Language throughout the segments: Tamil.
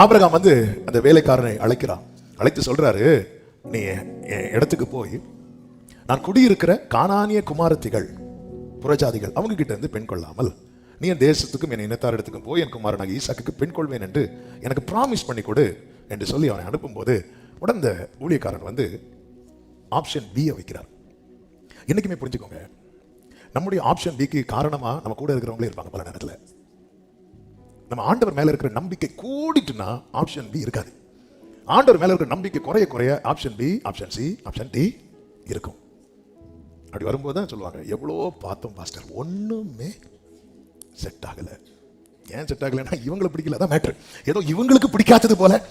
ஆபிரகாம் வந்து அந்த வேலைக்காரனை அழைக்கிறான். அழைத்து சொல்றாரு, நீ என் இடத்துக்கு போய் நான் குடியிருக்கிற கானானிய குமாரத்திகள் புறஜாதிகள் அவங்க கிட்ட இருந்து பெண் கொள்ளாமல் நீ என் தேசத்துக்கும் என் இனத்தார் இடத்துக்கும் போய் என் குமாரனாக ஈசாக்கு பெண் கொள்வேன் என்று எனக்கு ப்ராமிஸ் பண்ணி கொடு என்று சொல்லி அவனை அனுப்பும்போது உடனே இந்த ஊழியக்காரன் வந்து ஆப்ஷன் பியை வைக்கிறார். என்னைக்குமே புரிஞ்சுக்கோங்க, நம்முடைய ஆப்ஷன் பிக்கு காரணமா நம்ம கூட இருக்கிறவங்களே இருப்பாங்க. பல நேரத்தில் நம்ம ஆண்டவர் மேல இருக்கிற நம்பிக்கை கூடிட்டுனா ஆப்ஷன் பி இருக்காது. ஆண்டவர் மேல இருக்கிற நம்பிக்கை குறைய குறைய option B, option C, option D இருக்கும். அப்படி வரும்போது தான் சொல்லுவாங்க, எவ்வளோ பார்த்தோம் பாஸ்டர், ஒண்ணுமே செட் ஆகல. ஏன் செட் ஆகலைன்னா இவங்களை பிடிக்கல, தான் மேட்ரு. ஏதோ இவங்களுக்கு பிடிக்காதது போல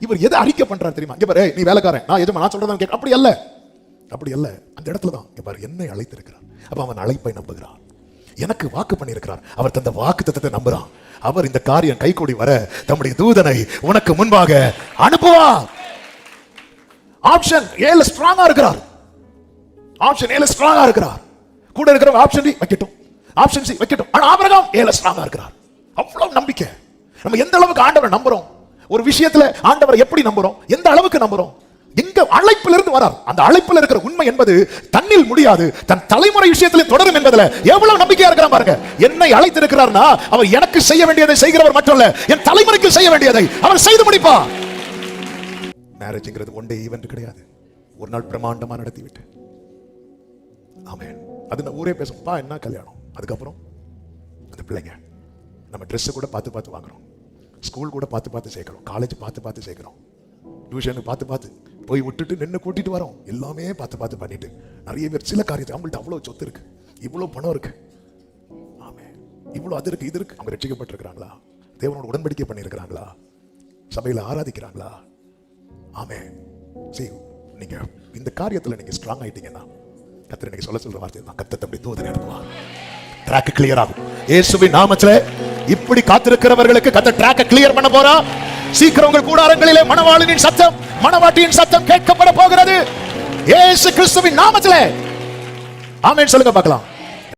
இவர் எதை அறிக்கை பண்றாரு தெரியுமா? இங்க பாரு, நீ வேலைக்காரன், நான் எதுவும் நான் சொல்றதான் கேட்க. அப்படி அல்ல, அப்படி அல்ல. அந்த இடத்துல தான் இங்க பாரு, என்னை அழைத்திருக்கிறார். அப்ப அவன் அழைப்பை நம்புகிறான். எனக்கு வாக்கு பண்ணியிருக்கிறார். அவர் தந்த வாக்கு தத்தத்தை நம்புறான். அவர் இந்த காரியம் கைகூடி வர தம்முடைய தூதனை உனக்கு முன்பாக அனுப்புவார். ஆப்ஷன் ஏல ஸ்ட்ராங்கா இருக்கிறார். ஆப்ஷன் ஏல ஸ்ட்ராங்கா இருக்கிறார். கூட இருக்கிறவங்க ஆப்ஷன் டி வைக்கட்டும், ஆப்ஷன் சி வைக்கட்டும். ஆனா ஆபிரகாம் ஏல ஸ்ட்ராங்கா இருக்கிறார். அவ்வளவு நம்பிக்கை. நம்ம எந்த அளவுக்கு ஆண்டவரை நம்புறோம், ஒரு விஷயத்துல ஆண்டவரை எப்படி நம்புறோம், எந்த அளவுக்கு நம்புறோம், எங்க அழைப்பில் இருந்து வரார். அந்த அழைப்பில் இருக்கிற உண்மை என்பது தன்னில் முடியாது, தன் தலைமுறை விஷயத்திலே தொடரும் என்பதுல எவ்வளவு நம்பிக்கையா இருக்கிறான் பாருங்க. என்னை அழைத்திருக்கிறார்னா அவர் எனக்கு செய்ய வேண்டியதை செய்கிறவர் மட்டுமல்ல, என் தலைமுறைக்கு செய்ய வேண்டியதை அவர் செய்து முடிப்பார். மேரேஜ்ங்கிறது ஒன் டே ஈவென்ட் கிடையாது. ஒரு நாள் பிரமாண்டமா நடத்தி விட்டு ஆமென். அது ஊரே பேசும், பா என்ன கல்யாணம். அதுக்கப்புறம் அந்த பிள்ளைங்க நம்ம ட்ரெஸ் கூட பார்த்து பார்த்து வாங்குறோம், ஸ்கூல் கூட பார்த்து பார்த்து சேர்க்கிறோம், காலேஜ் பார்த்து பார்த்து சேர்க்கிறோம், டியூஷனுக்கு பார்த்து பார்த்து போய் விட்டுட்டு நின்று கூட்டிட்டு வரோம். எல்லாமே பார்த்து பார்த்து பண்ணிட்டு நிறைய பேர் சில காரியத்தை அவங்கள்ட்ட அவ்வளோ சொத்து இருக்கு, இவ்வளோ பணம் இருக்கு, ஆமே இவ்வளோ அது இருக்கு இது இருக்கு. அவங்க ரட்சிக்கப்பட்டிருக்கிறாங்களா? தேவனோட உடன்படிக்கை பண்ணியிருக்கிறாங்களா? சபையில் ஆராதிக்கிறாங்களா? ஆமே. சரி, நீங்க இந்த காரியத்தில் நீங்க ஸ்ட்ராங் ஆயிட்டீங்கன்னா கர்த்தர் இன்னைக்கு சொல்ற வார்த்தை தான், கர்த்தர் அப்படி தூதனை அனுப்புவார். ட்ராக் கிளியர் ஆகும் இயேசுவின் நாமத்திலே. இப்படி காத்திருக்கிறவர்களுக்கு கர்த்தர் ட்ராக் கிளியர் பண்ண போறா. சீக்கிரம் உங்கள் கூடாரங்களிலே மணவாளனின் சத்தம், மணவாட்டியின் சத்தம் கேட்கப்பட போகிறது இயேசு கிறிஸ்துவின் நாமத்திலே. ஆமென் சொல்லுங்க பார்க்கலாம்.